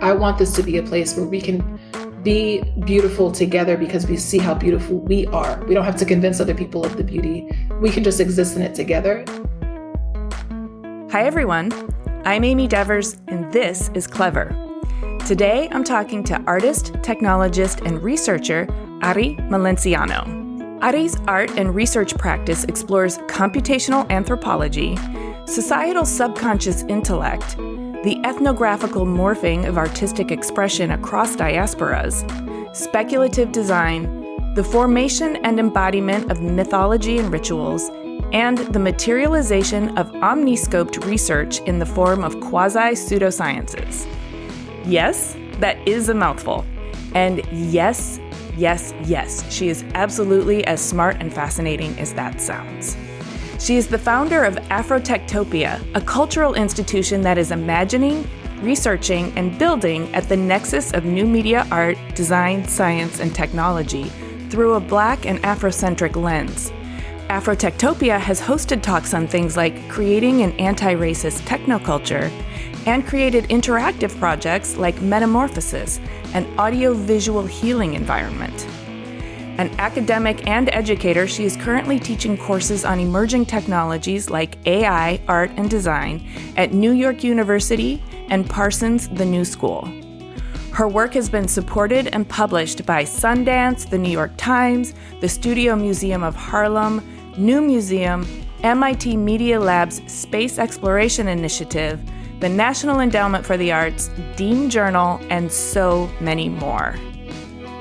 I want this to be a place where we can be beautiful together because we see how beautiful we are. We don't have to convince other people of the beauty. We can just exist in it together. Hi, everyone. I'm Amy Devers, and this is Clever. Today, I'm talking to artist, technologist, and researcher Ari Melenciano. Ari's art and research practice explores computational anthropology, societal subconscious intellect, the ethnographical morphing of artistic expression across diasporas, speculative design, the formation and embodiment of mythology and rituals, and the materialization of omniscoped research in the form of quasi-pseudosciences. Yes, that is a mouthful. And yes, she is absolutely as smart and fascinating as that sounds. She is the founder of Afrotectopia, a cultural institution that is imagining, researching, and building at the nexus of new media art, design, science, and technology through a Black and Afrocentric lens. Afrotectopia has hosted talks on things like creating an anti-racist technoculture and created interactive projects like Metamorphosis, an audio-visual healing environment. An academic and educator, she is currently teaching courses on emerging technologies like AI, art, and design at New York University and Parsons The New School. Her work has been supported and published by Sundance, the New York Times, the Studio Museum of Harlem, New Museum, MIT Media Lab's Space Exploration Initiative, the National Endowment for the Arts, Dean Journal, and so many more.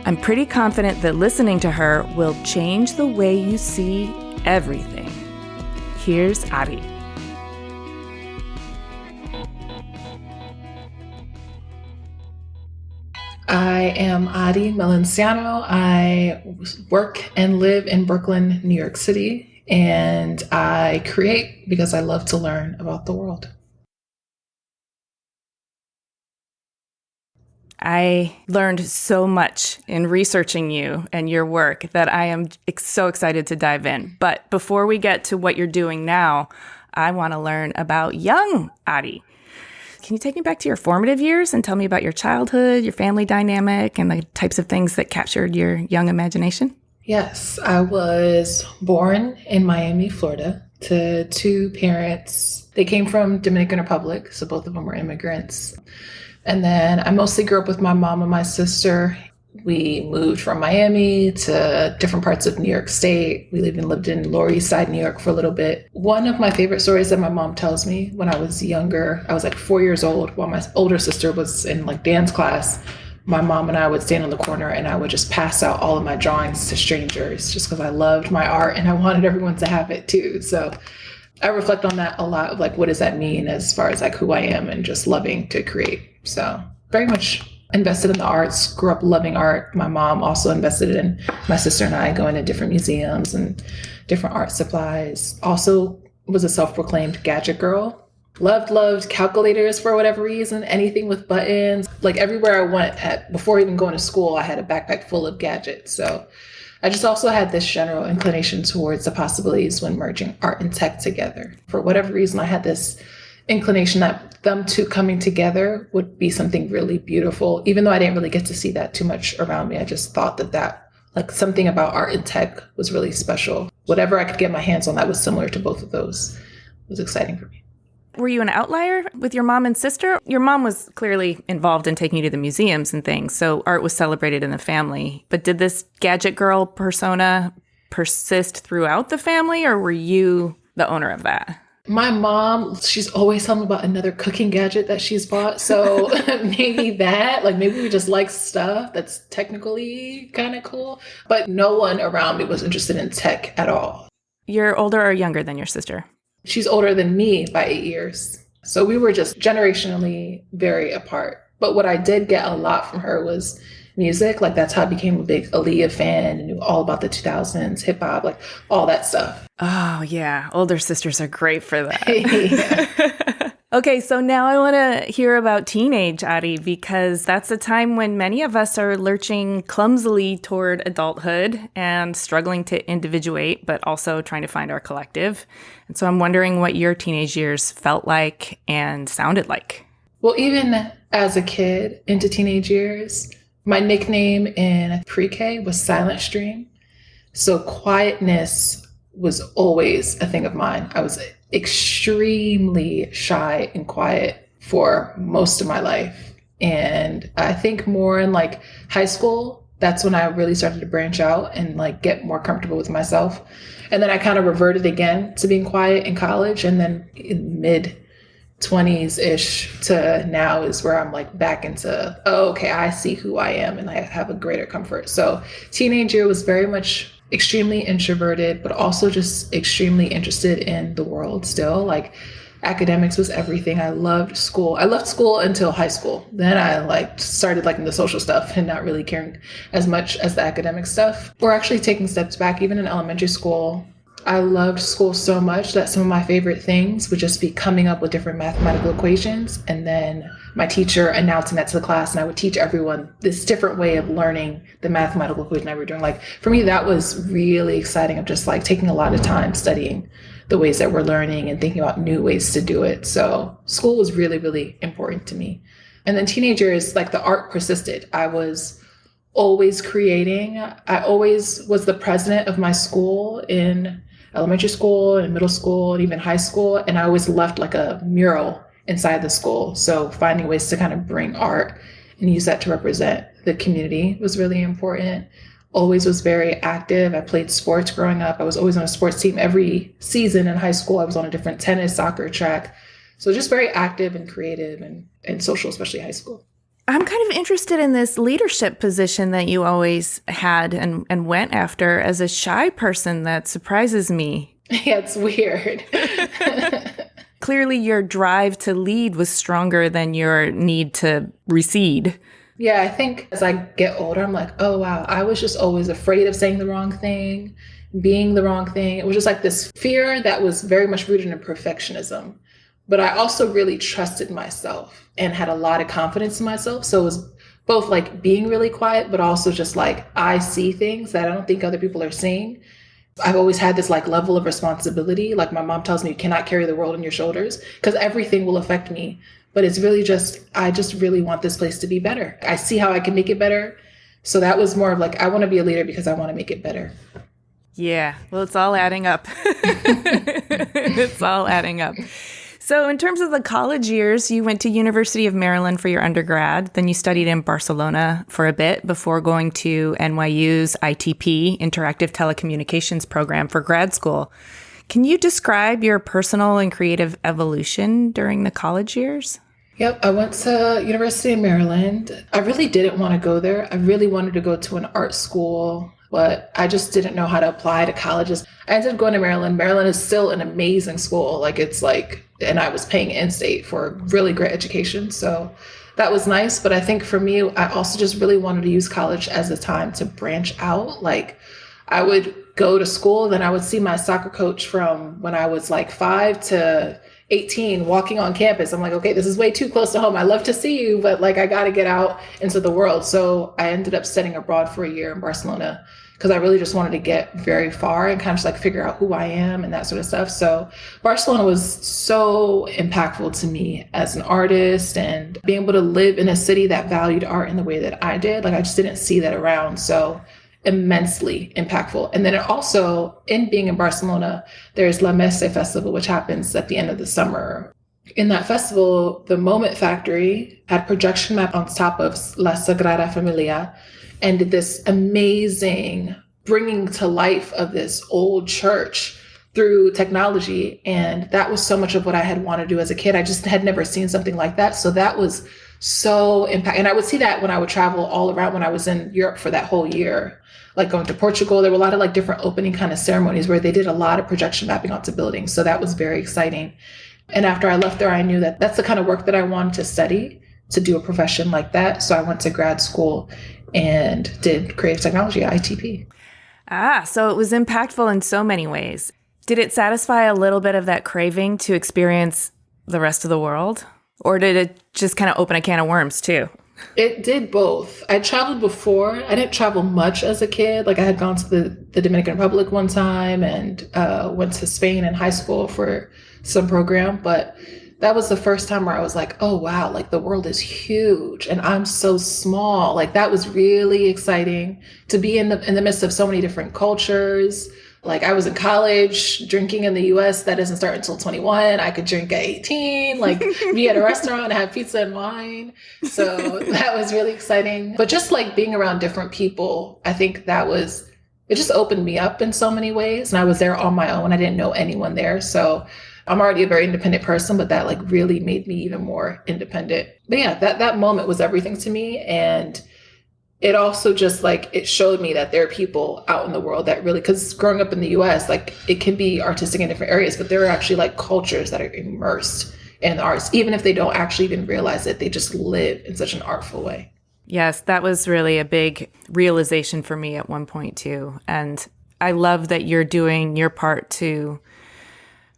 I'm pretty confident that listening to her will change the way you see everything. Here's Ari. I am Ari Melenciano. I work and live in Brooklyn, New York City, and I create because I love to learn about the world. I learned so much in researching you and your work that I am so excited to dive in. But before we get to what you're doing now, I want to learn about young Ari. Can you take me back to your formative years and tell me about your childhood, your family dynamic, and the types of things that captured your young imagination? Yes, I was born in Miami, Florida, to two parents. They came from Dominican Republic, so both of them were immigrants. And then I mostly grew up with my mom and my sister. We moved from Miami to different parts of New York State. We lived in Lower East Side, New York for a little bit. One of my favorite stories that my mom tells me when I was younger, I was like 4 years old while my older sister was in like dance class. My mom and I would stand on the corner and I would just pass out all of my drawings to strangers just because I loved my art and I wanted everyone to have it too. So I reflect on that a lot of like, what does that mean as far as like who I am and just loving to create. So very much invested in the arts, grew up loving art. My mom also invested in my sister and I going to different museums and different art supplies. Also was a self-proclaimed gadget girl. Loved calculators for whatever reason, anything with buttons. Like everywhere I went before even going to school, I had a backpack full of gadgets. So I just also had this general inclination towards the possibilities when merging art and tech together. For whatever reason, I had this inclination that them two coming together would be something really beautiful. Even though I didn't really get to see that too much around me, I just thought that like something about art and tech was really special. Whatever I could get my hands on that was similar to both of those was exciting for me. Were you an outlier with your mom and sister? Your mom was clearly involved in taking you to the museums and things, so art was celebrated in the family. But did this gadget girl persona persist throughout the family, or were you the owner of that? My mom, she's always telling me about another cooking gadget that she's bought. So maybe maybe we just like stuff that's technically kind of cool. But no one around me was interested in tech at all. You're older or younger than your sister? She's older than me by 8 years. So we were just generationally very apart. But what I did get a lot from her was music. Like that's how I became a big Aaliyah fan and knew all about the 2000s, hip hop, like all that stuff. Oh yeah. Older sisters are great for that. Yeah. Okay, so now I want to hear about teenage Ari, because that's a time when many of us are lurching clumsily toward adulthood and struggling to individuate, but also trying to find our collective. And so I'm wondering what your teenage years felt like and sounded like. Well, even as a kid into teenage years. My nickname in pre-K was Silent Stream. So quietness was always a thing of mine. I was extremely shy and quiet for most of my life. And I think more in like high school, that's when I really started to branch out and like get more comfortable with myself. And then I kind of reverted again to being quiet in college. And then in mid 20s-ish to now is where I'm like back into, oh, okay, I see who I am and I have a greater comfort. So teenage year was very much extremely introverted, but also just extremely interested in the world still. Like academics was everything. I loved school. I left school until high school. Then I like started liking the social stuff and not really caring as much as the academic stuff. Or actually taking steps back, even in elementary school. I loved school so much that some of my favorite things would just be coming up with different mathematical equations and then my teacher announcing that to the class, and I would teach everyone this different way of learning the mathematical equation I were doing. Like for me, that was really exciting, of just like taking a lot of time studying the ways that we're learning and thinking about new ways to do it. So school was really, really important to me. And then teenagers, like the art persisted. I was always creating. I always was the president of my school in elementary school and middle school and even high school. And I always left like a mural inside the school. So finding ways to kind of bring art and use that to represent the community was really important. Always was very active. I played sports growing up. I was always on a sports team. Every season in high school, I was on a different tennis, soccer, track. So just very active and creative and social, especially high school. I'm kind of interested in this leadership position that you always had and went after. As a shy person, that surprises me. Yeah, it's weird. Clearly, your drive to lead was stronger than your need to recede. Yeah, I think as I get older, I'm like, oh, wow, I was just always afraid of saying the wrong thing, being the wrong thing. It was just like this fear that was very much rooted in perfectionism. But I also really trusted myself and had a lot of confidence in myself. So it was both like being really quiet, but also just like I see things that I don't think other people are seeing. I've always had this like level of responsibility. Like my mom tells me, you cannot carry the world on your shoulders because everything will affect me. But it's really just, I just really want this place to be better. I see how I can make it better. So that was more of like, I want to be a leader because I want to make it better. Yeah, well, it's all adding up. It's all adding up. So in terms of the college years, you went to University of Maryland for your undergrad. Then you studied in Barcelona for a bit before going to NYU's ITP, Interactive Telecommunications program, for grad school. Can you describe your personal and creative evolution during the college years? Yep, I went to University of Maryland. I really didn't want to go there. I really wanted to go to an art school, but I just didn't know how to apply to colleges. I ended up going to Maryland. Maryland is still an amazing school. Like it's like, and I was paying in-state for a really great education. So that was nice. But I think for me, I also just really wanted to use college as a time to branch out. Like I would go to school, then I would see my soccer coach from when I was like 5 to 18 walking on campus. I'm like, okay, this is way too close to home. I love to see you, but like I got to get out into the world. So I ended up studying abroad for a year in Barcelona because I really just wanted to get very far and kind of just like figure out who I am and that sort of stuff. So Barcelona was so impactful to me as an artist, and being able to live in a city that valued art in the way that I did. Like I just didn't see that around. So immensely impactful. And then it also, in being in Barcelona, there's La Messe Festival, which happens at the end of the summer. In that festival, the Moment Factory had projection map on top of La Sagrada Familia and did this amazing bringing to life of this old church through technology. And that was so much of what I had wanted to do as a kid. I just had never seen something like that. So that was so impactful. And I would see that when I would travel all around when I was in Europe for that whole year. Like going to Portugal, there were a lot of like different opening kind of ceremonies where they did a lot of projection mapping onto buildings. So that was very exciting. And after I left there, I knew that that's the kind of work that I wanted to study, to do a profession like that. So I went to grad school and did creative technology at ITP. So it was impactful in so many ways. Did it satisfy a little bit of that craving to experience the rest of the world? Or did it just kind of open a can of worms too? It did both. I traveled before. I didn't travel much as a kid. Like I had gone to the Dominican Republic one time and went to Spain in high school for some program. But that was the first time where I was like, oh, wow, like the world is huge and I'm so small. Like that was really exciting to be in the midst of so many different cultures. Like I was in college drinking in the US. That doesn't start until 21. I could drink at 18, like be at a restaurant and have pizza and wine. So that was really exciting. But just like being around different people, I think it just opened me up in so many ways. And I was there on my own. I didn't know anyone there. So I'm already a very independent person, but that like really made me even more independent. But yeah, that moment was everything to me. And it also just like, it showed me that there are people out in the world that really, because growing up in the US, like it can be artistic in different areas, but there are actually like cultures that are immersed in the arts, even if they don't actually even realize it, they just live in such an artful way. Yes, that was really a big realization for me at one point too. And I love that you're doing your part to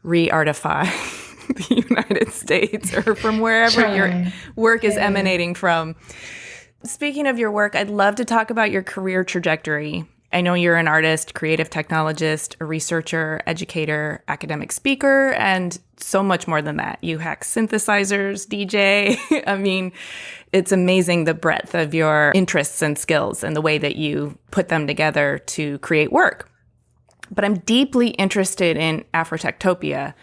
re-artify the United States or from wherever your work is emanating from. Speaking of your work, I'd love to talk about your career trajectory. I know you're an artist, creative technologist, a researcher, educator, academic speaker, and so much more than that. You hack synthesizers, DJ. I mean, it's amazing the breadth of your interests and skills and the way that you put them together to create work. But I'm deeply interested in Afrotectopia.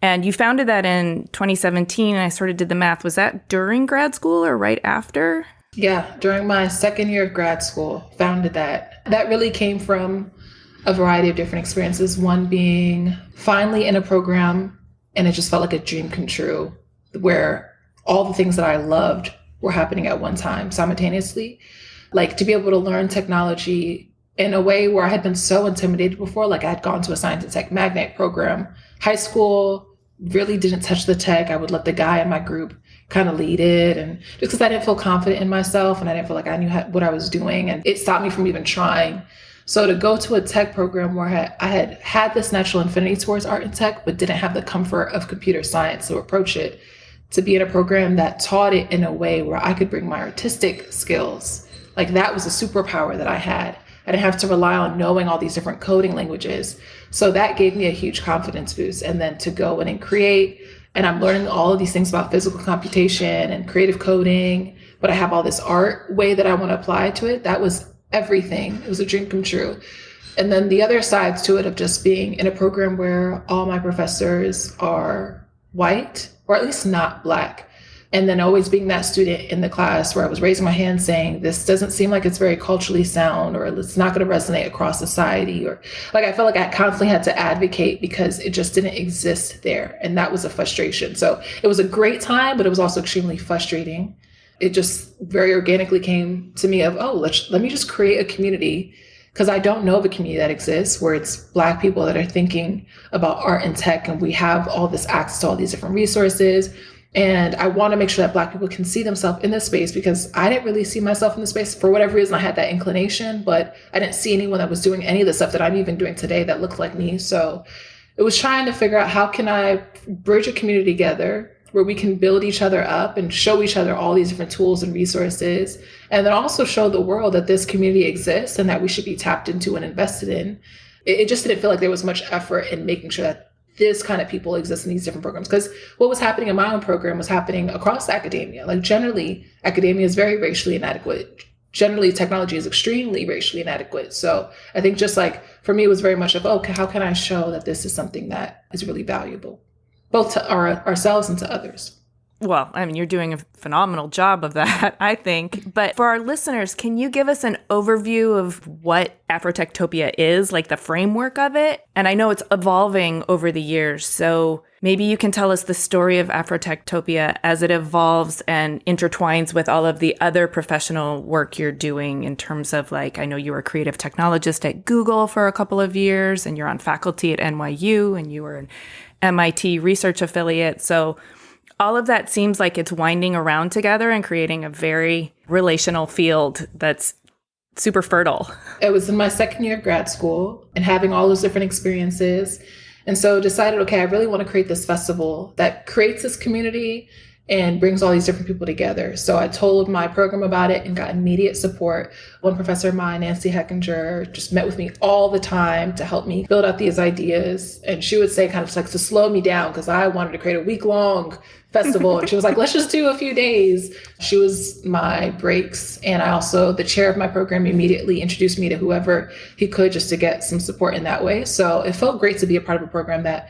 And you founded that in 2017, and I sort of did the math. Was that during grad school or right after? Yeah, during my second year of grad school, founded that. That really came from a variety of different experiences. One being finally in a program, and it just felt like a dream come true, where all the things that I loved were happening at one time simultaneously. Like to be able to learn technology in a way where I had been so intimidated before. Like I had gone to a science and tech magnet program. High school really didn't touch the tech. I would let the guy in my group kind of lead it. And just because I didn't feel confident in myself and I didn't feel like I knew what I was doing, and it stopped me from even trying. So to go to a tech program where I had this natural affinity towards art and tech, but didn't have the comfort of computer science to approach it, to be in a program that taught it in a way where I could bring my artistic skills, like that was a superpower that I had. I didn't have to rely on knowing all these different coding languages. So that gave me a huge confidence boost. And then to go in and create, and I'm learning all of these things about physical computation and creative coding, but I have all this art way that I want to apply to it. That was everything. It was a dream come true. And then the other sides to it of just being in a program where all my professors are white, or at least not Black. And then always being that student in the class where I was raising my hand saying, this doesn't seem like it's very culturally sound, or it's not going to resonate across society. Or like, I felt like I constantly had to advocate because it just didn't exist there. And that was a frustration. So it was a great time, but it was also extremely frustrating. It just very organically came to me of, oh, let me just create a community, because I don't know of a community that exists where it's Black people that are thinking about art and tech, and we have all this access to all these different resources. And I want to make sure that Black people can see themselves in this space, because I didn't really see myself in the space. For whatever reason, I had that inclination, but I didn't see anyone that was doing any of the stuff that I'm even doing today that looked like me. So it was trying to figure out, how can I bridge a community together where we can build each other up and show each other all these different tools and resources, and then also show the world that this community exists and that we should be tapped into and invested in. It just didn't feel like there was much effort in making sure that this kind of people exist in these different programs. Because what was happening in my own program was happening across academia. Like generally, academia is very racially inadequate. Generally, technology is extremely racially inadequate. So I think just like, for me, it was very much of, okay, how can I show that this is something that is really valuable, both to ourselves and to others? Well, I mean, you're doing a phenomenal job of that, I think. But for our listeners, can you give us an overview of what Afrotectopia is, like the framework of it? And I know it's evolving over the years, so maybe you can tell us the story of Afrotectopia as it evolves and intertwines with all of the other professional work you're doing in terms of, like, I know you were a creative technologist at Google for a couple of years, and you're on faculty at NYU, and you were an MIT research affiliate. So all of that seems like it's winding around together and creating a very relational field that's super fertile. It was in my second year of grad school and having all those different experiences. And so decided, okay, I really want to create this festival that creates this community and brings all these different people together. So I told my program about it and got immediate support. One professor of mine, Nancy Heckinger, just met with me all the time to help me build out these ideas. And she would say kind of like to slow me down because I wanted to create a week-long festival. And she was like, let's just do a few days. She was my brakes. And I also, the chair of my program, immediately introduced me to whoever he could just to get some support in that way. So it felt great to be a part of a program that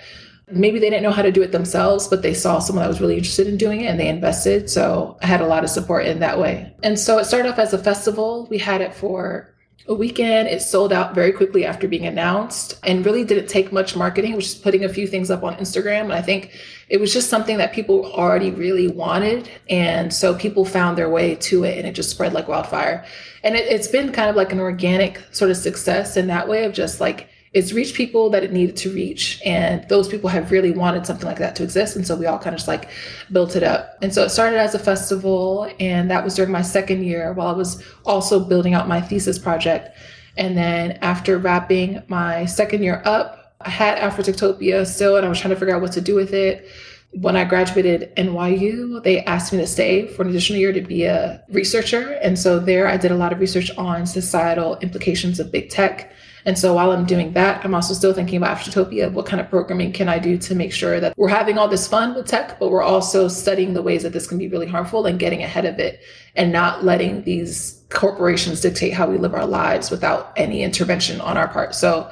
maybe they didn't know how to do it themselves, but they saw someone that was really interested in doing it and they invested. So I had a lot of support in that way. And so it started off as a festival. We had it for a weekend. It sold out very quickly after being announced and really didn't take much marketing. It was just putting a few things up on Instagram. And I think it was just something that people already really wanted. And so people found their way to it and it just spread like wildfire. And it's been kind of like an organic sort of success in that way of just like, it's reached people that it needed to reach. And those people have really wanted something like that to exist. And so we all kind of just like built it up. And so it started as a festival. And that was during my second year while I was also building out my thesis project. And then after wrapping my second year up, I had Afrotectopia still, and I was trying to figure out what to do with it. When I graduated NYU, they asked me to stay for an additional year to be a researcher. And so there I did a lot of research on societal implications of big tech. And so while I'm doing that, I'm also still thinking about Afrotectopia. What kind of programming can I do to make sure that we're having all this fun with tech, but we're also studying the ways that this can be really harmful and getting ahead of it and not letting these corporations dictate how we live our lives without any intervention on our part. So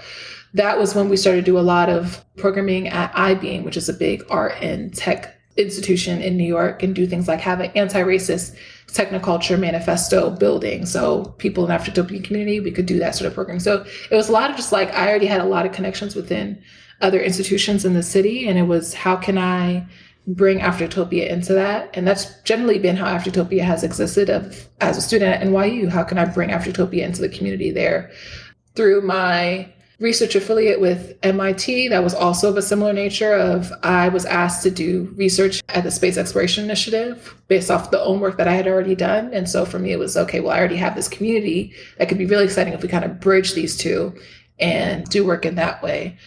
that was when we started to do a lot of programming at iBeam, which is a big art and tech institution in New York, and do things like have an anti-racist technoculture manifesto building. So people in the Afrotopian community, we could do that sort of program. So it was a lot of just like, I already had a lot of connections within other institutions in the city. And it was, how can I bring Afrotopia into that? And that's generally been how Afrotopia has existed as a student at NYU. How can I bring Afrotopia into the community there? Through my research affiliate with MIT, that was also of a similar nature of, I was asked to do research at the Space Exploration Initiative based off the own work that I had already done. And so for me, it was, okay, well, I already have this community that could be really exciting if we kind of bridge these two and do work in that way.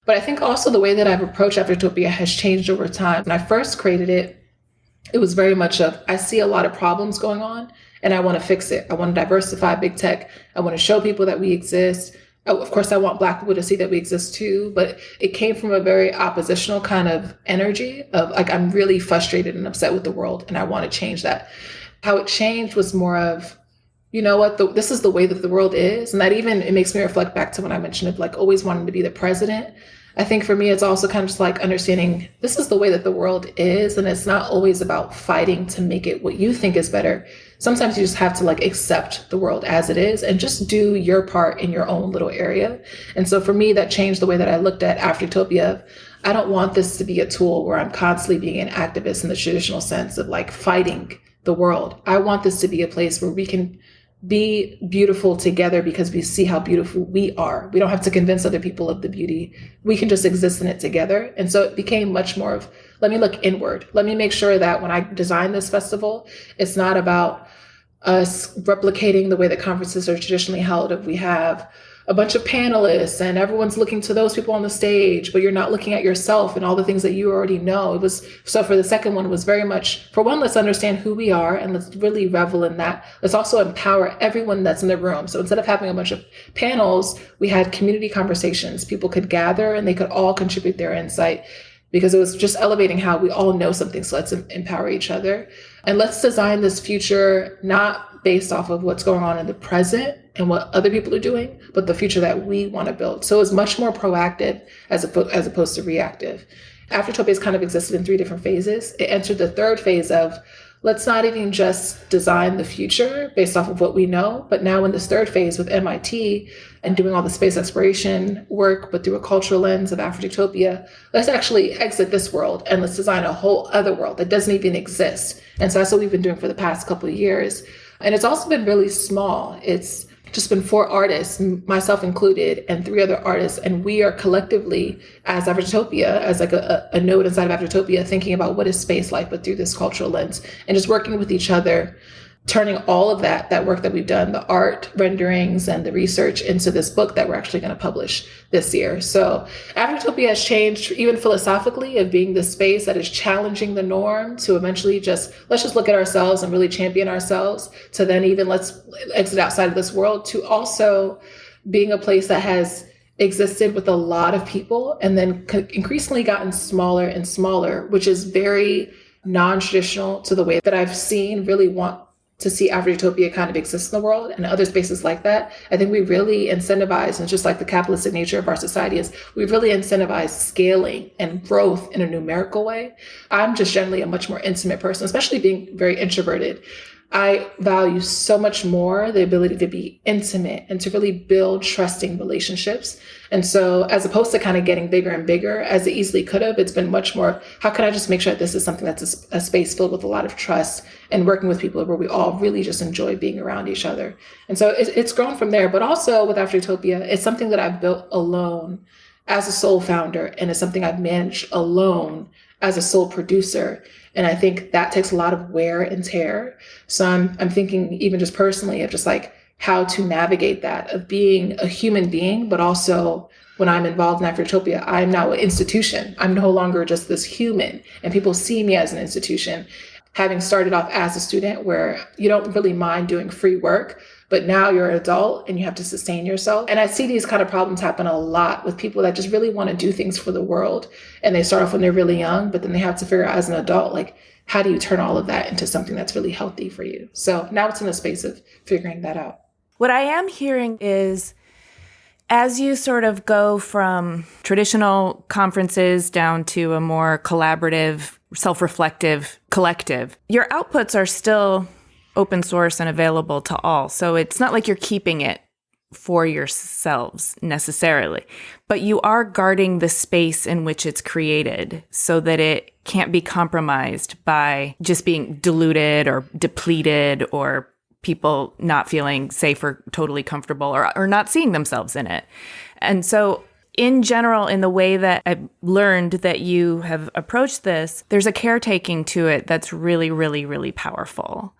But I think also the way that I've approached Afrotopia has changed over time. When I first created it, it was very much of, I see a lot of problems going on and I want to fix it. I want to diversify big tech. I want to show people that we exist. Of course, I want Black people to see that we exist too, but it came from a very oppositional kind of energy of like, I'm really frustrated and upset with the world and I want to change that. How it changed was more of, you know what, this is the way that the world is. And that even, it makes me reflect back to when I mentioned of like always wanting to be the president. I think for me, it's also kind of just like understanding this is the way that the world is. And it's not always about fighting to make it what you think is better. Sometimes you just have to like accept the world as it is and just do your part in your own little area. And so for me, that changed the way that I looked at Afrotopia. I don't want this to be a tool where I'm constantly being an activist in the traditional sense of like fighting the world. I want this to be a place where we can be beautiful together because we see how beautiful we are. We don't have to convince other people of the beauty. We can just exist in it together. And so it became much more of, let me look inward. Let me make sure that when I design this festival, it's not about us replicating the way that conferences are traditionally held. If we have a bunch of panelists and everyone's looking to those people on the stage, but you're not looking at yourself and all the things that you already know. It was, so for the second one, it was very much, for one, let's understand who we are and let's really revel in that. Let's also empower everyone that's in the room. So instead of having a bunch of panels, we had community conversations. People could gather and they could all contribute their insight because it was just elevating how we all know something. So let's empower each other. And let's design this future, not based off of what's going on in the present and what other people are doing, but the future that we want to build. So it's much more proactive as opposed to reactive. Afrotopia has kind of existed in 3 different phases. It entered the 3rd phase of, let's not even just design the future based off of what we know, but now in this 3rd phase with MIT and doing all the space exploration work, but through a cultural lens of Afrotectopia, let's actually exit this world and let's design a whole other world that doesn't even exist. And so that's what we've been doing for the past couple of years. And it's also been really small. It's just been 4 artists, myself included, and 3 other artists. And we are collectively, as Afrotopia, as like a node inside of Afrotopia, thinking about what is space like, but through this cultural lens, and just working with each other turning all of that work that we've done, the art renderings and the research, into this book that we're actually going to publish this year. So Afrotectopia has changed even philosophically, of being the space that is challenging the norm, to eventually let's just look at ourselves and really champion ourselves, to then even let's exit outside of this world, to also being a place that has existed with a lot of people and then increasingly gotten smaller and smaller, which is very non-traditional to the way that I've seen really want to see Afrotectopia kind of exist in the world and other spaces like that. I think we really incentivize, and just like the capitalistic nature of our society is, we really incentivize scaling and growth in a numerical way. I'm just generally a much more intimate person, especially being very introverted. I value so much more the ability to be intimate and to really build trusting relationships. And so as opposed to kind of getting bigger and bigger, as it easily could have, it's been much more, how can I just make sure that this is something that's a space filled with a lot of trust and working with people where we all really just enjoy being around each other. And so it's grown from there. But also with Afrotectopia, it's something that I've built alone as a sole founder, and it's something I've managed alone as a sole producer. And I think that takes a lot of wear and tear. So I'm thinking even just personally of just like how to navigate that, of being a human being, but also when I'm involved in Afrotectopia, I'm now an institution. I'm no longer just this human, and people see me as an institution. Having started off as a student where you don't really mind doing free work, but now you're an adult and you have to sustain yourself. And I see these kind of problems happen a lot with people that just really want to do things for the world. And they start off when they're really young, but then they have to figure out as an adult, like, how do you turn all of that into something that's really healthy for you? So now it's in the space of figuring that out. What I am hearing is, as you sort of go from traditional conferences down to a more collaborative, self-reflective collective, your outputs are still open source and available to all. So it's not like you're keeping it for yourselves necessarily, but you are guarding the space in which it's created so that it can't be compromised by just being diluted or depleted, or people not feeling safe or totally comfortable, or not seeing themselves in it. And so in general, in the way that I've learned that you have approached this, there's a caretaking to it that's really, really, really powerful.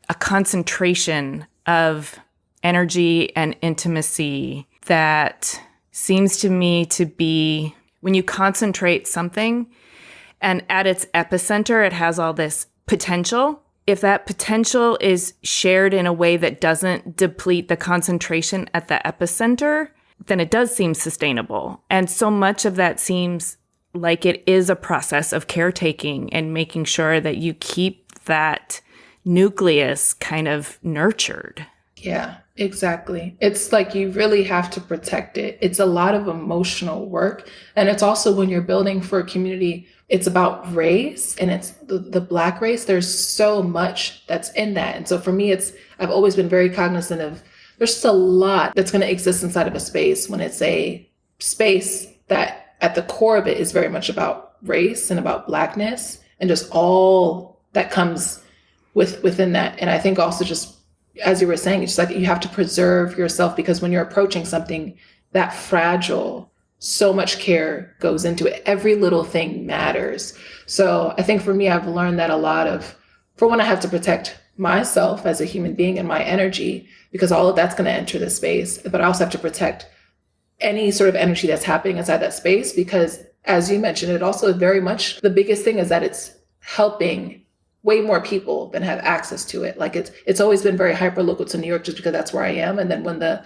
A concentration of energy and intimacy that seems to me to be, when you concentrate something and at its epicenter, it has all this potential. If that potential is shared in a way that doesn't deplete the concentration at the epicenter, then it does seem sustainable. And so much of that seems like it is a process of caretaking and making sure that you keep that nucleus kind of nurtured. Yeah, exactly. It's like you really have to protect it. It's a lot of emotional work. And it's also, when you're building for a community, it's about race, and it's the Black race. There's so much that's in that. And so for me, I've always been very cognizant of, there's just a lot that's going to exist inside of a space when it's a space that at the core of it is very much about race and about Blackness and just all that comes within that. And I think also, just as you were saying, it's like you have to preserve yourself, because when you're approaching something that fragile, so much care goes into it. Every little thing matters. So I think for me, I've learned that a lot of, for when I have to protect myself as a human being and my energy, because all of that's going to enter the space, but I also have to protect any sort of energy that's happening inside that space, because as you mentioned, it also very much, the biggest thing is that it's helping way more people than have access to it. Like it's always been very hyper local to New York, just because that's where I am. And then when the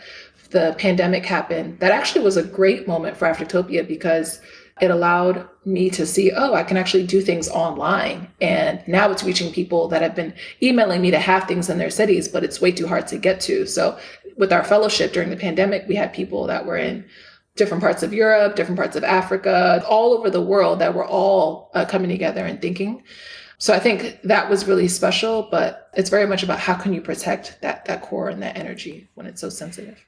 pandemic happened, that actually was a great moment for Afrotectopia, because it allowed me to see, oh, I can actually do things online. And now it's reaching people that have been emailing me to have things in their cities, but it's way too hard to get to. So with our fellowship during the pandemic, we had people that were in different parts of Europe, different parts of Africa, all over the world, that were all coming together and thinking. So I think that was really special, but it's very much about how can you protect that core and that energy when it's so sensitive.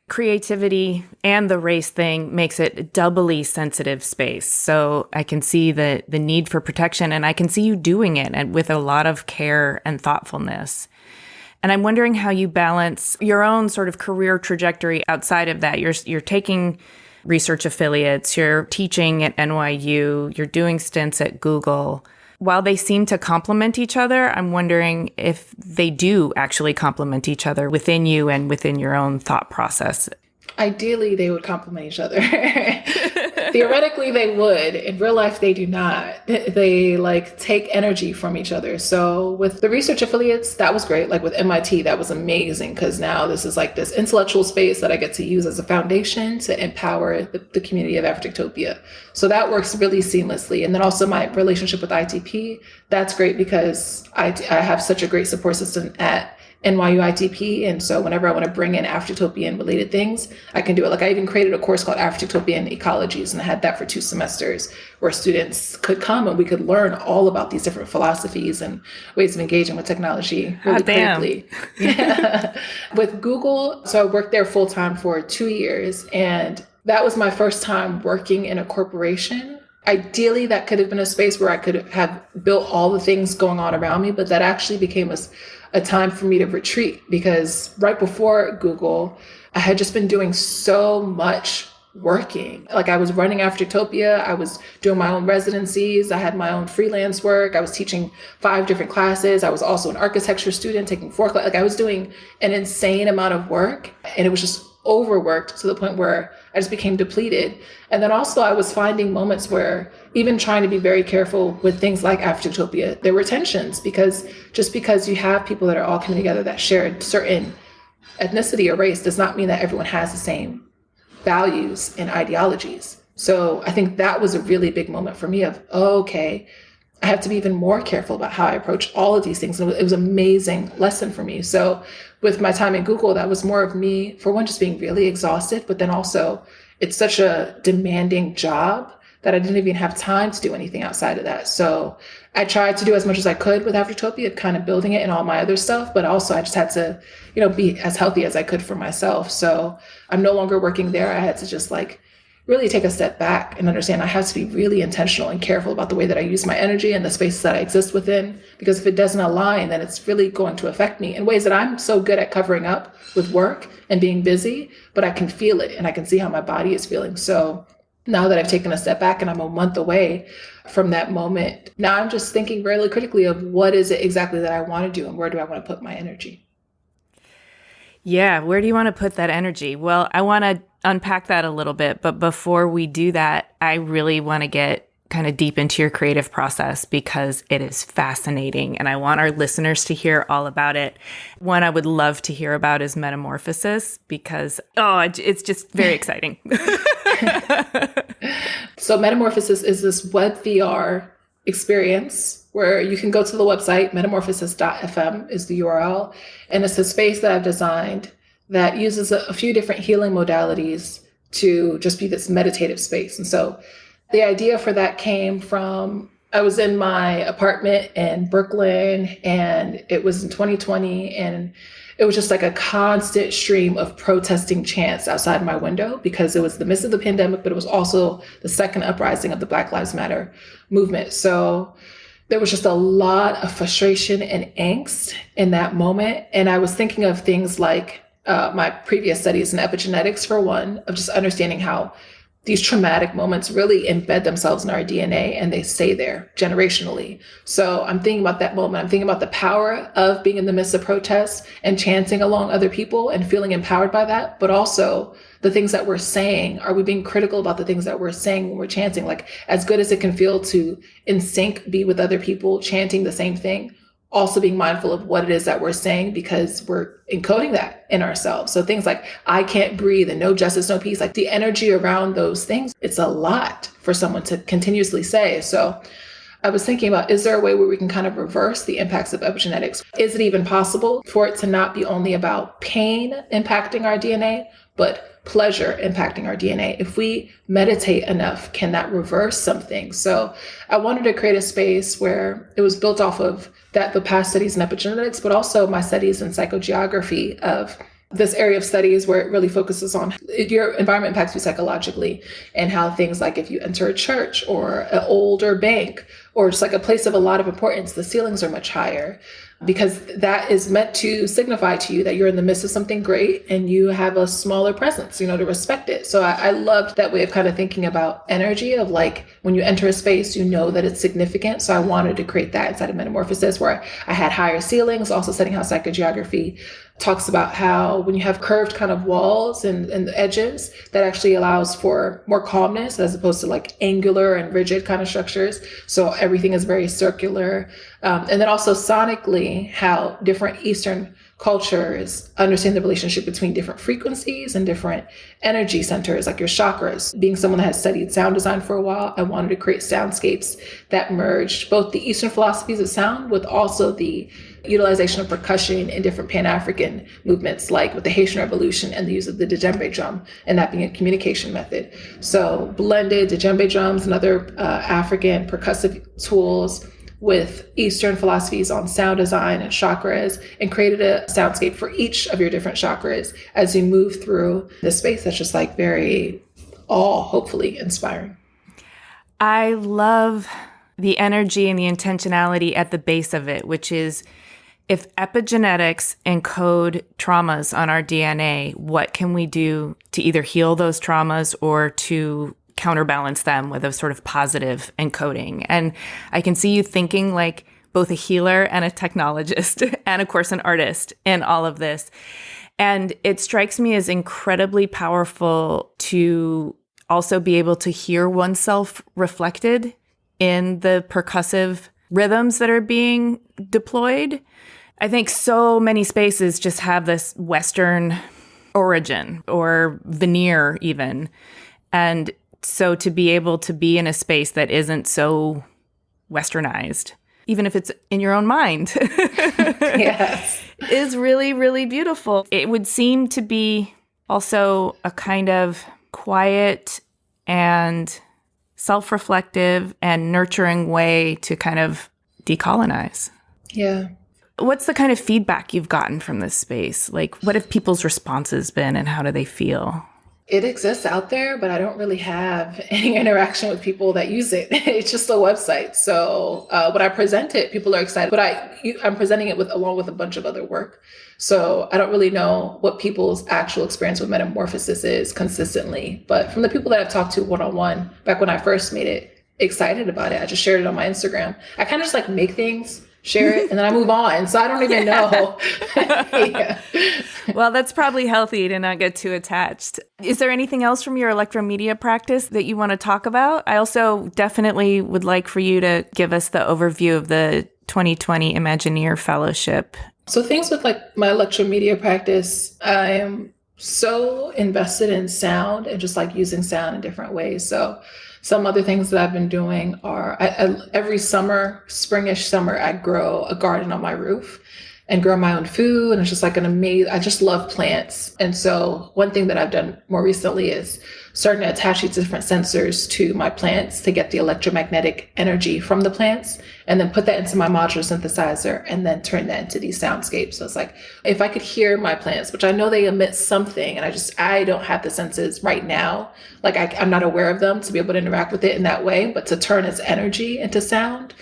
Creativity and the race thing makes it a doubly sensitive space. So I can see the need for protection, and I can see you doing it and with a lot of care and thoughtfulness. And I'm wondering how you balance your own sort of career trajectory outside of that. You're taking research affiliates, you're teaching at NYU, you're doing stints at Google. while they seem to complement each other, I'm wondering if they do actually complement each other within you and within your own thought process. Ideally, they would complement each other. Theoretically, they would. In real life, they do not. They take energy from each other. So with the research affiliates, that was great. Like with MIT, that was amazing because now this is this intellectual space that I get to use as a foundation to empower the community of Afrotectopia. So that works really seamlessly. And then also my relationship with ITP, that's great because I have such a great support system at NYU ITP. And so whenever I want to bring in Afrotopia and related things, I can do it. I even created a course called Afrotopia and Ecologies, and I had that for 2 semesters where students could come and we could learn all about these different philosophies and ways of engaging with technology really critically. Yeah. With Google, so I worked there full time for 2 years, and that was my first time working in a corporation. Ideally, that could have been a space where I could have built all the things going on around me, but that actually became a time for me to retreat because right before Google, I had just been doing so much working. I was running Afrotopia, I was doing my own residencies, I had my own freelance work, I was teaching 5 different classes, I was also an architecture student taking 4 classes. I was doing an insane amount of work, and it was just overworked to the point where I just became depleted. And then also I was finding moments where even trying to be very careful with things like Afrotopia, there were tensions because just because you have people that are all coming together that share a certain ethnicity or race does not mean that everyone has the same values and ideologies. So I think that was a really big moment for me of, okay, I have to be even more careful about how I approach all of these things. And it was an amazing lesson for me. So with my time in Google, that was more of me, for one, just being really exhausted, but then also it's such a demanding job that I didn't even have time to do anything outside of that. So I tried to do as much as I could with Afrotopia, kind of building it and all my other stuff, but also I just had to, be as healthy as I could for myself. So I'm no longer working there. I had to just really take a step back and understand I have to be really intentional and careful about the way that I use my energy and the spaces that I exist within, because if it doesn't align, then it's really going to affect me in ways that I'm so good at covering up with work and being busy, but I can feel it and I can see how my body is feeling. So now that I've taken a step back and I'm a month away from that moment, now I'm just thinking really critically of what is it exactly that I want to do and where do I want to put my energy? Yeah, where do you want to put that energy? Well, I want to unpack that a little bit, but before we do that, I really want to get kind of deep into your creative process because it is fascinating and I want our listeners to hear all about it. One I would love to hear about is metamorphosis because, it's just very exciting. So metamorphosis is this web VR experience where you can go to the website, metamorphosis.fm is the URL, and it's a space that I've designed that uses a few different healing modalities to just be this meditative space. And so the idea for that came from, I was in my apartment in Brooklyn and it was in 2020 and it was just a constant stream of protesting chants outside my window because it was the midst of the pandemic, but it was also the second uprising of the Black Lives Matter movement. So there was just a lot of frustration and angst in that moment. And I was thinking of things like my previous studies in epigenetics, for one, of just understanding how these traumatic moments really embed themselves in our DNA and they stay there generationally. So I'm thinking about that moment. I'm thinking about the power of being in the midst of protests and chanting along other people and feeling empowered by that, but also the things that we're saying. Are we being critical about the things that we're saying when we're chanting? As good as it can feel to in sync be with other people chanting the same thing, also being mindful of what it is that we're saying because we're encoding that in ourselves. So things like, I can't breathe and no justice, no peace, the energy around those things, it's a lot for someone to continuously say. So I was thinking about, is there a way where we can kind of reverse the impacts of epigenetics? Is it even possible for it to not be only about pain impacting our DNA, but pleasure impacting our DNA? If we meditate enough, can that reverse something? So I wanted to create a space where it was built off of the past studies in epigenetics, but also my studies in psychogeography of this area of studies where it really focuses on your environment impacts you psychologically and how things like if you enter a church or an older bank or just a place of a lot of importance, the ceilings are much higher. because that is meant to signify to you that you're in the midst of something great and you have a smaller presence, to respect it. So I loved that way of kind of thinking about energy of like, when you enter a space, you know that it's significant. So I wanted to create that inside of Metamorphosis, where I had higher ceilings, also setting how psychogeography talks about how when you have curved kind of walls and the edges, that actually allows for more calmness as opposed to like angular and rigid kind of structures. So everything is very circular. And then also sonically, how different Eastern cultures understand the relationship between different frequencies and different energy centers, like your chakras. Being someone that has studied sound design for a while, I wanted to create soundscapes that merged both the Eastern philosophies of sound with also the utilization of percussion in different Pan-African movements, like with the Haitian Revolution and the use of the djembe drum, and that being a communication method. So blended djembe drums and other African percussive tools with Eastern philosophies on sound design and chakras, and created a soundscape for each of your different chakras as you move through the space that's just like very hopefully inspiring. I love the energy and the intentionality at the base of it, which is, if epigenetics encode traumas on our DNA, what can we do to either heal those traumas or to counterbalance them with a sort of positive encoding? And I can see you thinking like both a healer and a technologist and, of course, an artist in all of this. And it strikes me as incredibly powerful to also be able to hear oneself reflected in the percussive rhythms that are being deployed. I think so many spaces just have this Western origin or veneer even. And so to be able to be in a space that isn't so Westernized, even if it's in your own mind, Yes, is really, really beautiful. It would seem to be also a kind of quiet and self-reflective and nurturing way to kind of decolonize. yeah. What's the kind of feedback you've gotten from this space? Like, what have people's responses been and how do they feel? It exists out there, but I don't really have any interaction with people that use it. It's just a website. So when I present it, people are excited, but I'm presenting it along with a bunch of other work. So I don't really know what people's actual experience with Metamorphosis is consistently. But from the people that I've talked to one-on-one, back when I first made it, excited about it. I just shared it on my Instagram. I kind of just like make things, share it, and then I move on. So I don't even know. Yeah. Well, that's probably healthy to not get too attached. Is there anything else from your electromedia practice that you want to talk about? I also definitely would like for you to give us the overview of the 2020 Imagineer Fellowship. So things with like my electromedia practice, I am so invested in sound and just like using sound in different ways. So some other things that I've been doing are every summer, springish summer, I grow a garden on my roof and grow my own food. And it's just like I just love plants. And so one thing that I've done more recently is starting to attach these different sensors to my plants to get the electromagnetic energy from the plants, and then put that into my modular synthesizer and then turn that into these soundscapes. So it's like, if I could hear my plants, which I know they emit something, and I don't have the senses right now, like I'm not aware of them to be able to interact with it in that way, but to turn its energy into sound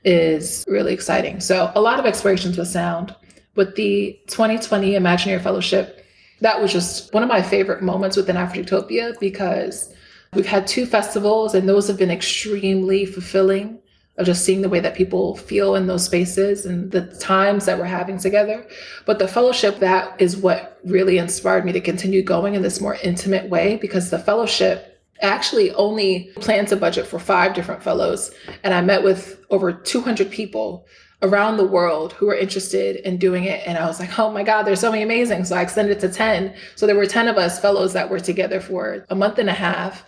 is really exciting. So a lot of explorations with sound. With the 2020 Imagineer Fellowship, that was just one of my favorite moments within Afrotectopia, because we've had 2 festivals and those have been extremely fulfilling, of just seeing the way that people feel in those spaces and the times that we're having together. But the fellowship, that is what really inspired me to continue going in this more intimate way, because the fellowship actually only plans a budget for 5 different fellows. And I met with over 200 people around the world who were interested in doing it. And I was like, oh my God, there's so many amazing. So I extended it to 10. So there were 10 of us fellows that were together for a month and a half.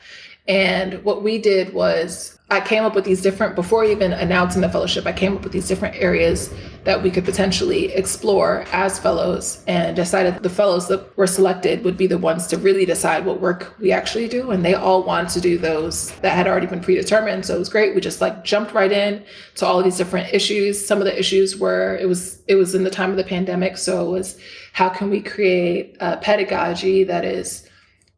And what we did was I came up with these different, before even announcing the fellowship, I came up with these different areas that we could potentially explore as fellows, and decided the fellows that were selected would be the ones to really decide what work we actually do. And they all wanted to do those that had already been predetermined. So it was great. We just like jumped right in to all of these different issues. Some of the issues were, it was in the time of the pandemic. So it was, how can we create a pedagogy that is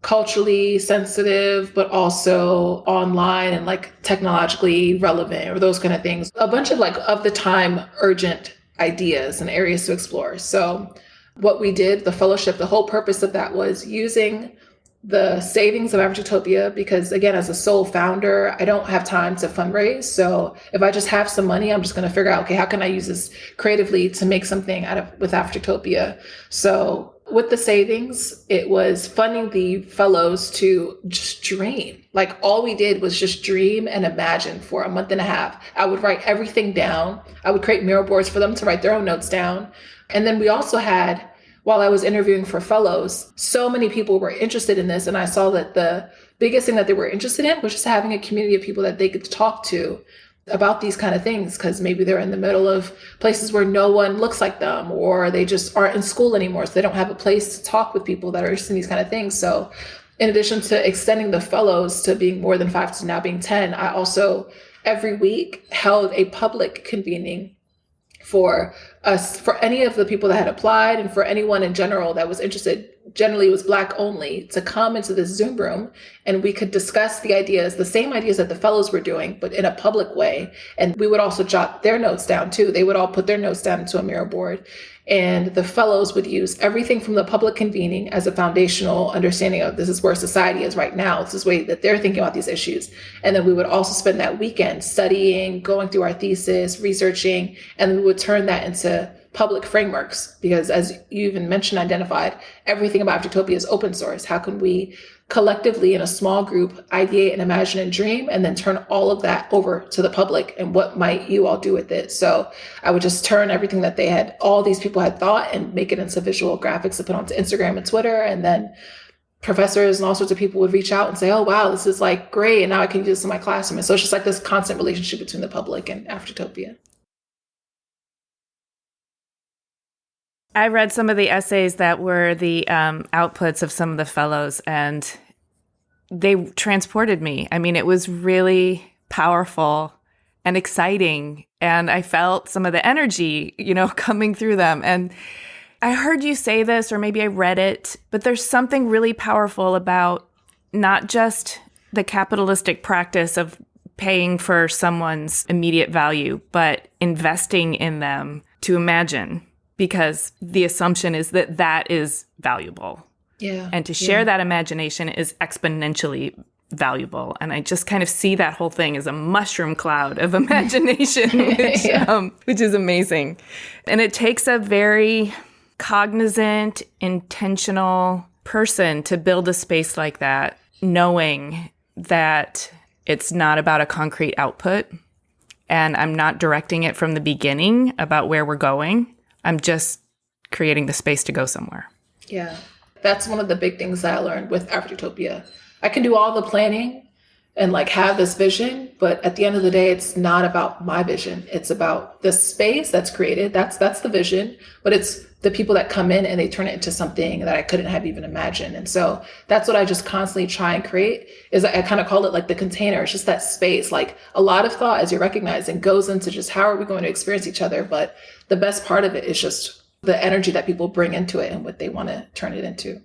culturally sensitive, but also online and like technologically relevant, or those kind of things. A bunch of like of the time urgent ideas and areas to explore. So what we did, the fellowship, the whole purpose of that was using the savings of Afrotectopia, because again, as a sole founder, I don't have time to fundraise. So if I just have some money, I'm just going to figure out, okay, how can I use this creatively to make something with Afrotectopia? So with the savings, it was funding the fellows to just dream. Like all we did was just dream and imagine for a month and a half. I would write everything down. I would create mural boards for them to write their own notes down. And then we also had, while I was interviewing for fellows, so many people were interested in this. And I saw that the biggest thing that they were interested in was just having a community of people that they could talk to about these kind of things, because maybe they're in the middle of places where no one looks like them, or they just aren't in school anymore. So they don't have a place to talk with people that are interested in these kind of things. So in addition to extending the fellows to being more than 5 to now being 10, I also every week held a public convening for us, for any of the people that had applied and for anyone in general that was interested. Generally it was Black only, to come into this Zoom room and we could discuss the ideas, the same ideas that the fellows were doing, but in a public way. And we would also jot their notes down too. They would all put their notes down into a mural board. And the fellows would use everything from the public convening as a foundational understanding of this is where society is right now. This is the way that they're thinking about these issues. And then we would also spend that weekend studying, going through our thesis, researching, and we would turn that into public frameworks, because as you even mentioned, identified, everything about Afrotopia is open source. How can we collectively in a small group ideate and imagine and dream, and then turn all of that over to the public, and what might you all do with it? So I would just turn everything that they had, all these people had thought, and make it into visual graphics to put onto Instagram and Twitter. And then professors and all sorts of people would reach out and say, oh, wow, this is like great. And now I can use this in my classroom. And so it's just like this constant relationship between the public and Afrotopia. I read some of the essays that were the outputs of some of the fellows, and they transported me. I mean, it was really powerful and exciting, and I felt some of the energy, coming through them. And I heard you say this, or maybe I read it, but there's something really powerful about not just the capitalistic practice of paying for someone's immediate value, but investing in them to imagine, because the assumption is that that is valuable. Yeah. And to share that imagination is exponentially valuable. And I just kind of see that whole thing as a mushroom cloud of imagination, which is amazing. And it takes a very cognizant, intentional person to build a space like that, knowing that it's not about a concrete output, and I'm not directing it from the beginning about where we're going. I'm just creating the space to go somewhere. Yeah, that's one of the big things that I learned with Afrotopia. I can do all the planning and have this vision, but at the end of the day, it's not about my vision. It's about the space that's created. That's the vision, but it's the people that come in and they turn it into something that I couldn't have even imagined. And so that's what I just constantly try and create, is I kind of call it the container. It's just that space. A lot of thought, as you're recognizing, goes into just how are we going to experience each other. But the best part of it is just the energy that people bring into it and what they want to turn it into.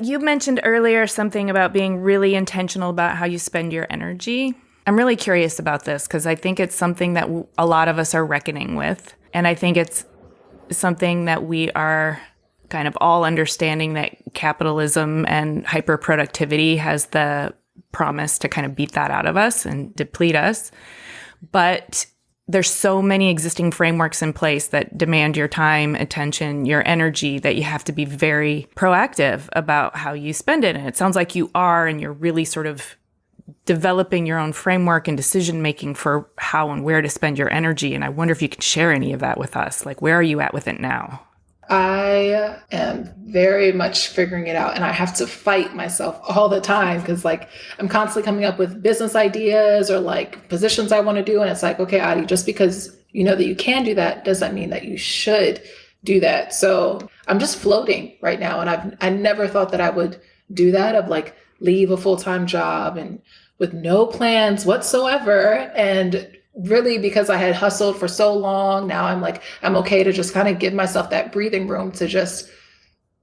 You mentioned earlier something about being really intentional about how you spend your energy. I'm really curious about this because I think it's something that a lot of us are reckoning with. And I think it's something that we are kind of all understanding, that capitalism and hyperproductivity has the promise to kind of beat that out of us and deplete us. But there's so many existing frameworks in place that demand your time, attention, your energy, that you have to be very proactive about how you spend it. And it sounds like you are, and you're really sort of developing your own framework and decision-making for how and where to spend your energy. And I wonder if you could share any of that with us. Where are you at with it now? I am very much figuring it out, and I have to fight myself all the time because I'm constantly coming up with business ideas or positions I want to do. And it's okay, Adi, just because you know that you can do that doesn't mean that you should do that. So I'm just floating right now. And I never thought that I would do that, of leave a full-time job and with no plans whatsoever. And really, because I had hustled for so long, now I'm okay to just kind of give myself that breathing room to just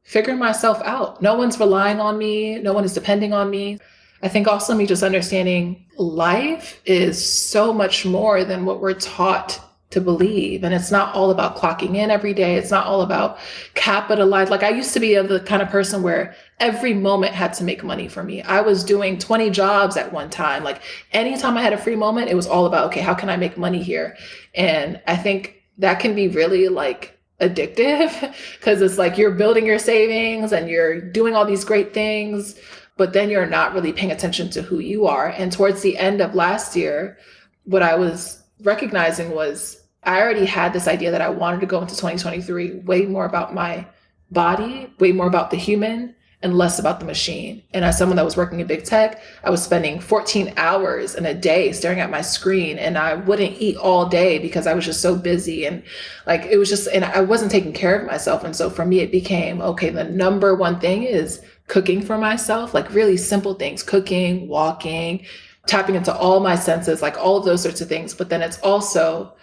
figure myself out. No one's relying on me. No one is depending on me. I think also me just understanding life is so much more than what we're taught to believe. And it's not all about clocking in every day. It's not all about capitalize. Like I used to be the kind of person where every moment had to make money for me. I was doing 20 jobs at one time. Like anytime I had a free moment, it was all about, okay, how can I make money here? And I think that can be really like addictive because it's like you're building your savings and you're doing all these great things, but then you're not really paying attention to who you are. And towards the end of last year, what I was recognizing was I already had this idea that I wanted to go into 2023 way more about my body, way more about the human, and less about the machine. And as someone that was working in big tech, I was spending 14 hours in a day staring at my screen, and I wouldn't eat all day because I was just so busy. And like, it was just, and I wasn't taking care of myself. And so for me, it became, okay, the number one thing is cooking for myself, like really simple things, cooking, walking, tapping into all my senses, like all of those sorts of things. But then it's also,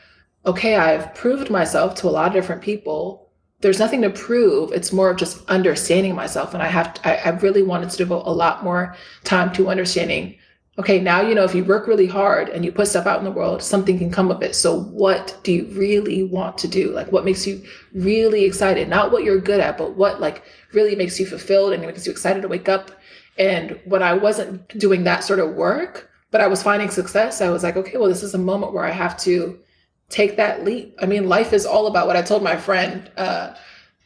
okay, I've proved myself to a lot of different people. There's nothing to prove. It's more of just understanding myself. And I really wanted to devote a lot more time to understanding, okay, now, you know, if you work really hard and you put stuff out in the world, something can come of it. So what do you really want to do? Like what makes you really excited? Not what you're good at, but what like really makes you fulfilled and makes you excited to wake up. And when I wasn't doing that sort of work, but I was finding success, I was like, okay, well, this is a moment where I have to take that leap. I mean, life is all about what I told my friend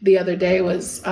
the other day was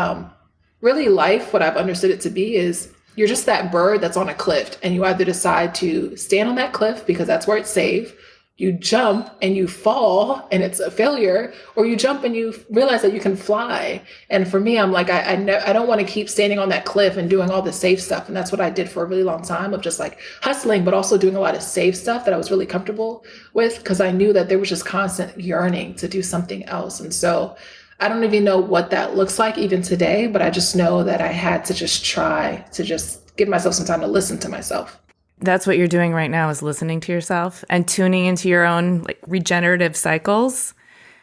really life. What I've understood it to be is you're just that bird that's on a cliff, and you either decide to stand on that cliff because that's where it's safe. You jump and you fall and it's a failure, or you jump and you realize that you can fly. And for me, I'm like, I don't want to keep standing on that cliff and doing all the safe stuff. And that's what I did for a really long time, of just like hustling, but also doing a lot of safe stuff that I was really comfortable with, because I knew that there was just constant yearning to do something else. And so I don't even know what that looks like even today, but I just know that I had to just try to just give myself some time to listen to myself. That's what you're doing right now, is listening to yourself and tuning into your own like regenerative cycles.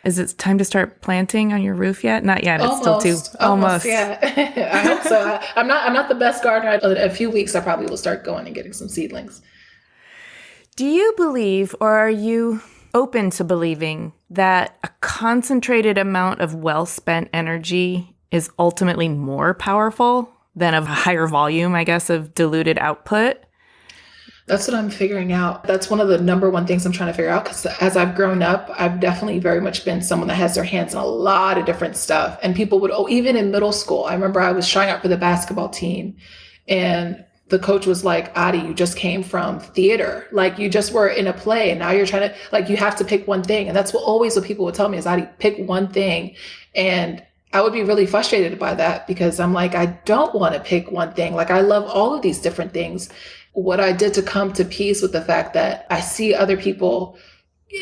Is it time to start planting on your roof yet? Not yet. It's still too almost. Yeah, I hope so. I'm not the best gardener. In a few weeks, I probably will start going and getting some seedlings. Do you believe, or are you open to believing, that a concentrated amount of well-spent energy is ultimately more powerful than a higher volume, I guess, of diluted output? That's what I'm figuring out. That's one of the number one things I'm trying to figure out, because as I've grown up, I've definitely very much been someone that has their hands in a lot of different stuff. And people would, even in middle school, I remember I was trying out for the basketball team, and the coach was like, Adi, you just came from theater. Like you just were in a play, and now you're trying to, like, you have to pick one thing. And that's what people would tell me is, Adi, pick one thing. And I would be really frustrated by that, because I'm like, I don't want to pick one thing. Like I love all of these different things. What I did to come to peace with the fact that I see other people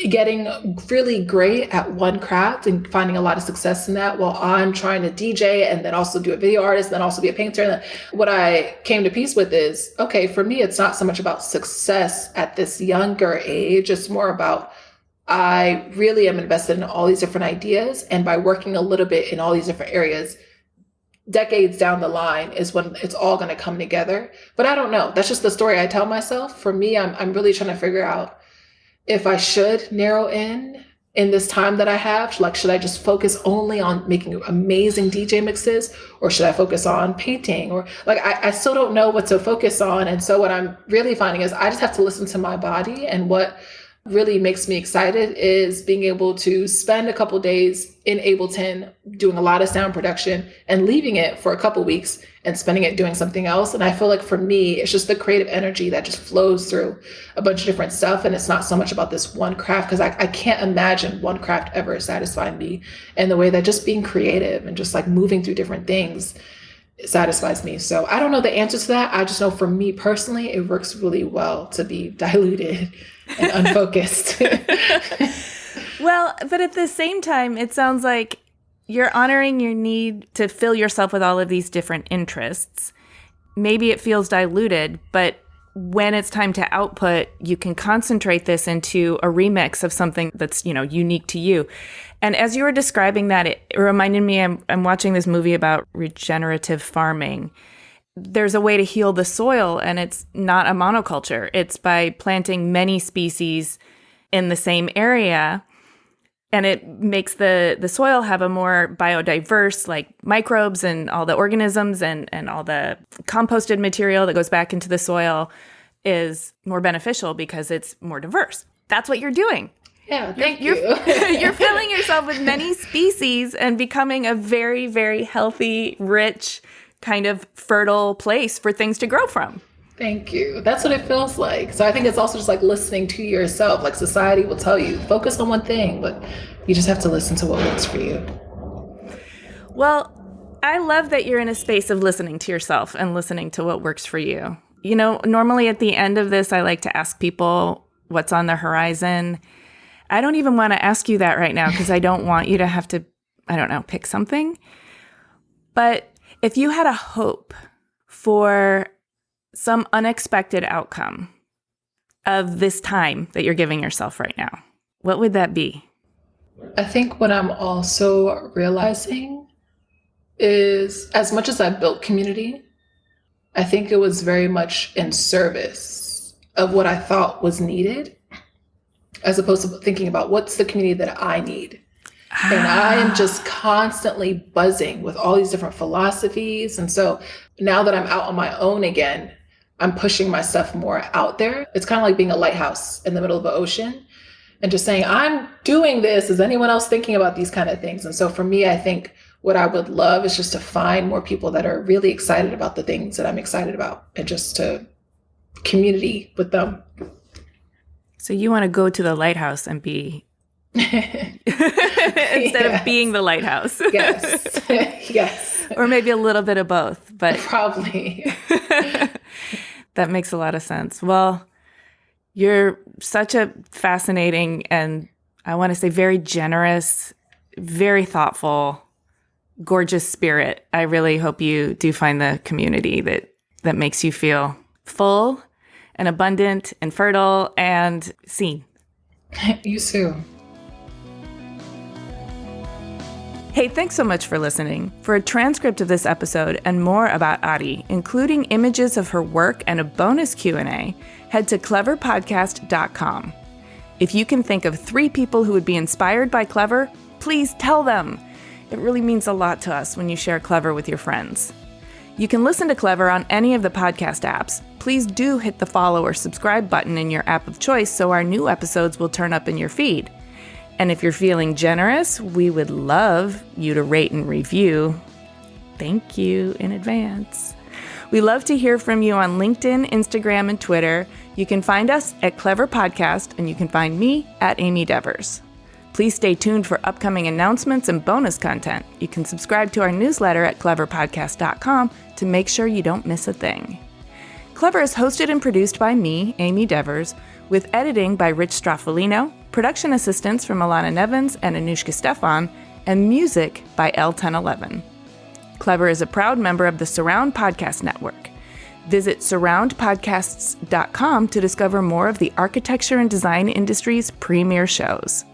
getting really great at one craft and finding a lot of success in that, while I'm trying to DJ and then also do a video artist, and then also be a painter. And what I came to peace with is, okay, for me, it's not so much about success at this younger age. It's more about, I really am invested in all these different ideas. And by working a little bit in all these different areas, decades down the line is when it's all going to come together. But I don't know. That's just the story I tell myself. For me, I'm really trying to figure out if I should narrow in this time that I have. Like, should I just focus only on making amazing DJ mixes, or should I focus on painting? Or like, I still don't know what to focus on. And so what I'm really finding is I just have to listen to my body. And what really makes me excited is being able to spend a couple days in Ableton doing a lot of sound production and leaving it for a couple weeks and spending it doing something else. And I feel like for me, it's just the creative energy that just flows through a bunch of different stuff. And it's not so much about this one craft, because I can't imagine one craft ever satisfying me in the way that just being creative and just like moving through different things satisfies me. So I don't know the answer to that. I just know for me personally, it works really well to be diluted and unfocused. Well, but at the same time, it sounds like you're honoring your need to fill yourself with all of these different interests. Maybe it feels diluted, but when it's time to output, you can concentrate this into a remix of something that's, unique to you. And as you were describing that, it reminded me, I'm watching this movie about regenerative farming. There's a way to heal the soil, and it's not a monoculture. It's by planting many species in the same area. And it makes the soil have a more biodiverse, like microbes and all the organisms and all the composted material that goes back into the soil is more beneficial because it's more diverse. That's what you're doing. Yeah, thank you. You're filling yourself with many species and becoming a very, very healthy, rich, kind of fertile place for things to grow from. Thank you. That's what it feels like. So I think it's also just like listening to yourself. Like society will tell you, focus on one thing, but you just have to listen to what works for you. Well, I love that you're in a space of listening to yourself and listening to what works for you. You know, normally at the end of this, I like to ask people what's on the horizon. I don't even want to ask you that right now because I don't want you to have to, I don't know, pick something. But if you had a hope for some unexpected outcome of this time that you're giving yourself right now, what would that be? I think what I'm also realizing is as much as I built community, I think it was very much in service of what I thought was needed, as opposed to thinking about what's the community that I need. And I am just constantly buzzing with all these different philosophies. And so now that I'm out on my own again, I'm pushing myself more out there. It's kind of like being a lighthouse in the middle of the ocean and just saying, I'm doing this. Is anyone else thinking about these kind of things? And so for me, I think what I would love is just to find more people that are really excited about the things that I'm excited about and just to community with them. So you want to go to the lighthouse and be instead of being the lighthouse. Yes. Yes. Or maybe a little bit of both, but probably. That makes a lot of sense. Well, you're such a fascinating and I want to say very generous, very thoughtful, gorgeous spirit. I really hope you do find the community that makes you feel full and abundant and fertile and seen. You too. Hey, thanks so much for listening. For a transcript of this episode and more about Ari, including images of her work and a bonus Q&A, head to cleverpodcast.com. If you can think of 3 people who would be inspired by Clever, please tell them. It really means a lot to us when you share Clever with your friends. You can listen to Clever on any of the podcast apps. Please do hit the follow or subscribe button in your app of choice so our new episodes will turn up in your feed. And if you're feeling generous, we would love you to rate and review. Thank you in advance. We love to hear from you on LinkedIn, Instagram, and Twitter. You can find us at Clever Podcast, and you can find me at Amy Devers. Please stay tuned for upcoming announcements and bonus content. You can subscribe to our newsletter at cleverpodcast.com to make sure you don't miss a thing. Clever is hosted and produced by me, Amy Devers, with editing by Rich Straffolino, production assistance from Alana Nevins and Anushka Stefan, and music by L1011. Clever is a proud member of the Surround Podcast Network. Visit surroundpodcasts.com to discover more of the architecture and design industry's premier shows.